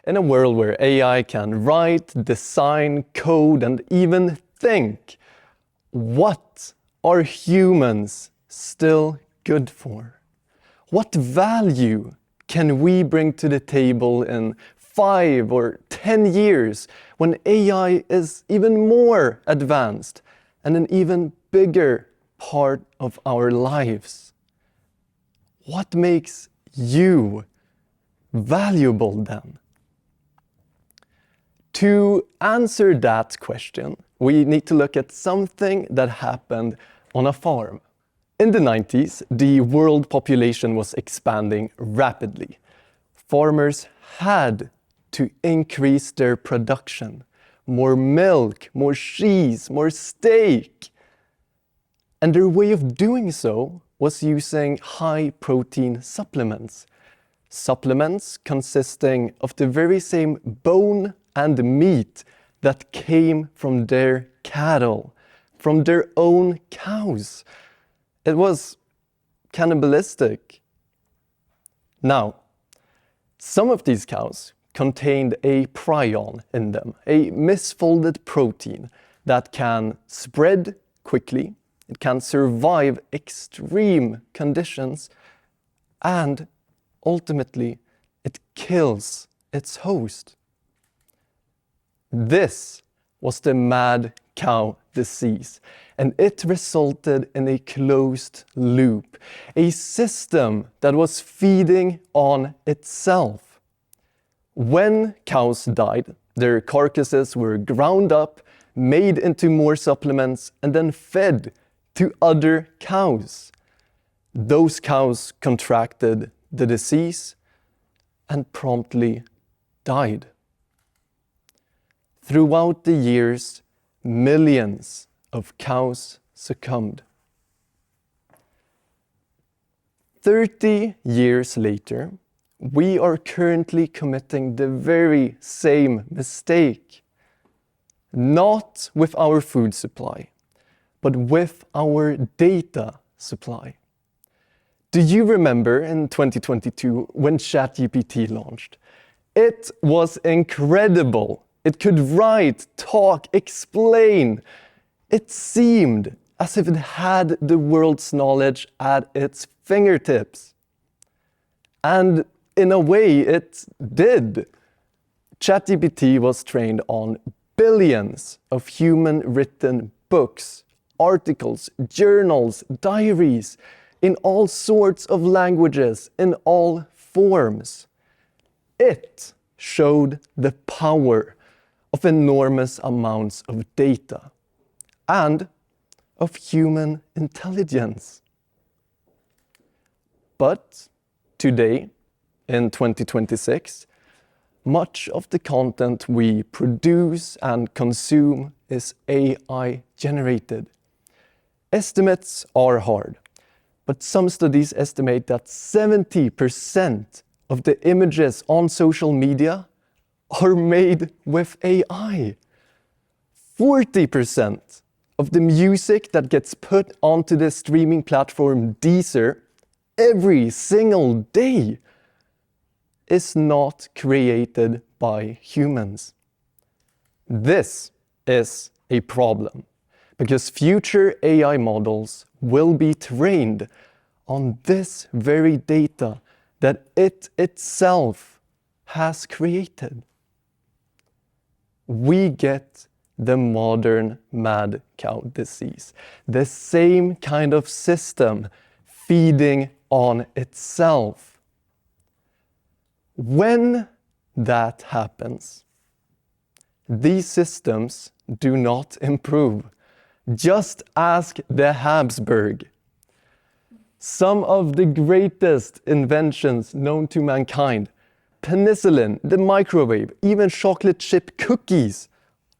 In a world where AI can write, design, code, and even think, what are humans still good for? What value can we bring to the table in 5 or 10 years when AI is even more advanced and an even bigger part of our lives? What makes you valuable then? To answer that question, we need to look at something that happened on a farm. In the 90s, the world population was expanding rapidly. Farmers had to increase their production. More milk, more cheese, more steak. And their way of doing so was using high-protein supplements. Supplements consisting of the very same bone and meat that came from their cattle, from their own cows. It was cannibalistic. Now, some of these cows contained a prion in them, a misfolded protein that can spread quickly, it can survive extreme conditions, and ultimately, it kills its host. This was the mad cow disease, and it resulted in a closed loop, a system that was feeding on itself. When cows died, their carcasses were ground up, made into more supplements, and then fed to other cows. Those cows contracted the disease and promptly died. Throughout the years, millions of cows succumbed. 30 years later, we are currently committing the very same mistake. Not with our food supply, but with our data supply. Do you remember in 2022 when ChatGPT launched? It was incredible. It could write, talk, explain. It seemed as if it had the world's knowledge at its fingertips. And in a way, it did. ChatGPT was trained on billions of human-written books, articles, journals, diaries, in all sorts of languages, in all forms. It showed the power of enormous amounts of data and of human intelligence. But today, in 2026, much of the content we produce and consume is AI generated. Estimates are hard, but some studies estimate that 70% of the images on social media are made with AI. 40% of the music that gets put onto the streaming platform Deezer every single day is not created by humans. This is a problem because future AI models will be trained on this very data that it itself has created. We get the modern mad cow disease, the same kind of system feeding on itself. When that happens, these systems do not improve. Just ask the Habsburg. Some of the greatest inventions known to mankind, penicillin, the microwave, even chocolate chip cookies,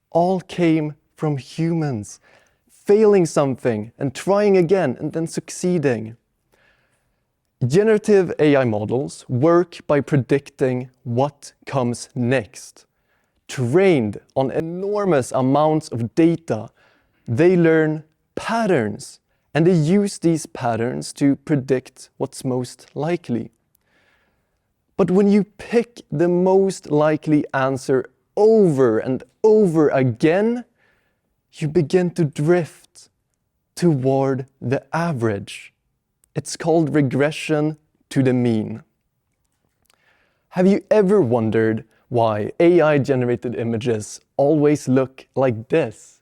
all came from humans, failing something and trying again and then succeeding. Generative AI models work by predicting what comes next. Trained on enormous amounts of data, they learn patterns, and they use these patterns to predict what's most likely. But when you pick the most likely answer over and over again, you begin to drift toward the average. It's called regression to the mean. Have you ever wondered why AI-generated images always look like this?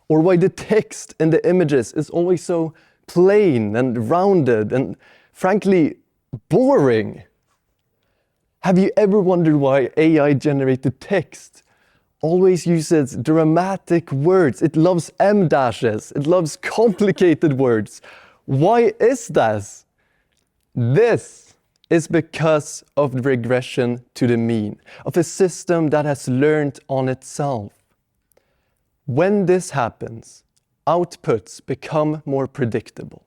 Or why the text in the images is always so plain and rounded and, frankly, boring? Have you ever wondered why AI-generated text always uses dramatic words? It loves em-dashes. It loves complicated words. Why is this? This is because of the regression to the mean, of a system that has learned on itself. When this happens, outputs become more predictable.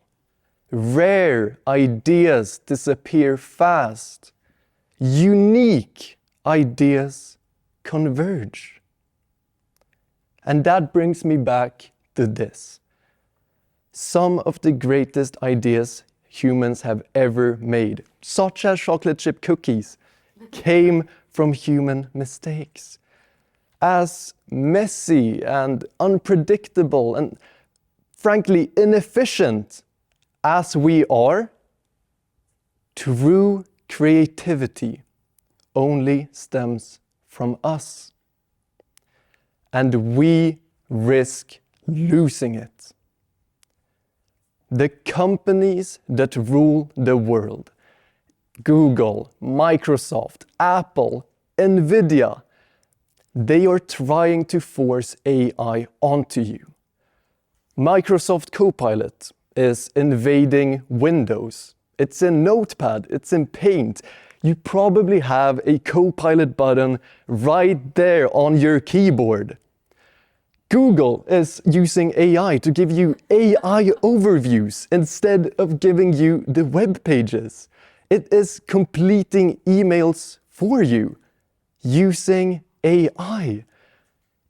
Rare ideas disappear fast. Unique ideas converge. And that brings me back to this. Some of the greatest ideas humans have ever made, such as chocolate chip cookies, came from human mistakes. As messy and unpredictable and, frankly, inefficient as we are, true creativity only stems from us. And we risk losing it. The companies that rule the world, Google, Microsoft, Apple, Nvidia, they are trying to force AI onto you. Microsoft Copilot is invading Windows. It's in Notepad, it's in Paint. You probably have a Copilot button right there on your keyboard. Google is using AI to give you AI overviews instead of giving you the web pages. It is completing emails for you using AI.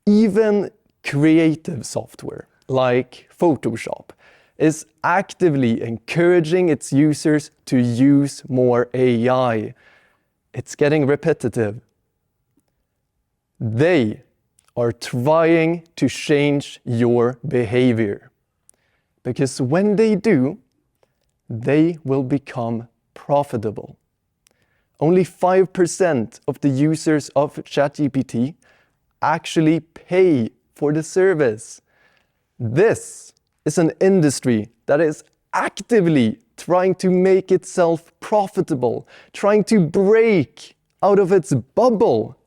Even creative software like Photoshop is actively encouraging its users to use more AI. It's getting repetitive. They are trying to change your behavior. Because when they do, they will become profitable. Only 5% of the users of ChatGPT actually pay for the service. This is an industry that is actively trying to make itself profitable, trying to break out of its bubble.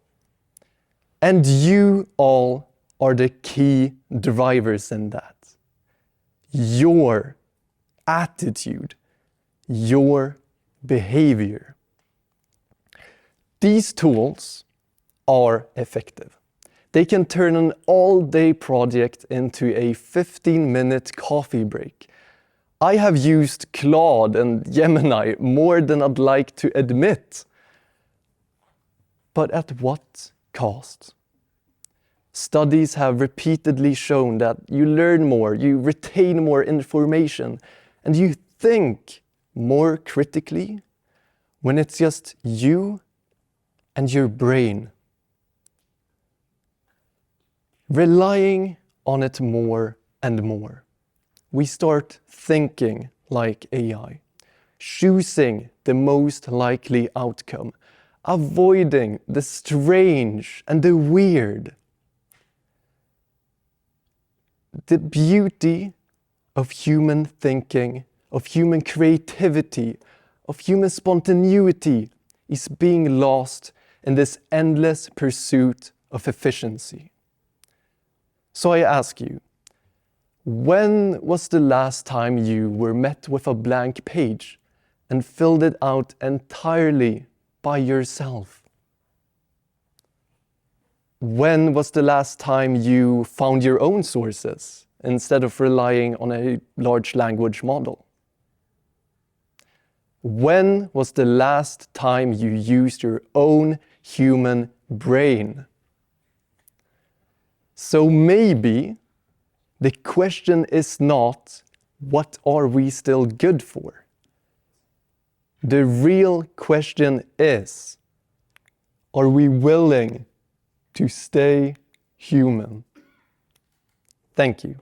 And you all are the key drivers in that. Your attitude, your behavior. These tools are effective. They can turn an all-day project into a 15-minute coffee break. I have used Claude and Gemini more than I'd like to admit. But at what cost? Studies have repeatedly shown that you learn more, you retain more information, and you think more critically when it's just you and your brain. Relying on it more and more, we start thinking like AI, choosing the most likely outcome, avoiding the strange and the weird. The beauty of human thinking, of human creativity, of human spontaneity is being lost in this endless pursuit of efficiency. So I ask you, when was the last time you were met with a blank page and filled it out entirely by yourself? When was the last time you found your own sources instead of relying on a large language model? When was the last time you used your own human brain? So maybe the question is not, what are we still good for? The real question is, are we willing to stay human? Thank you.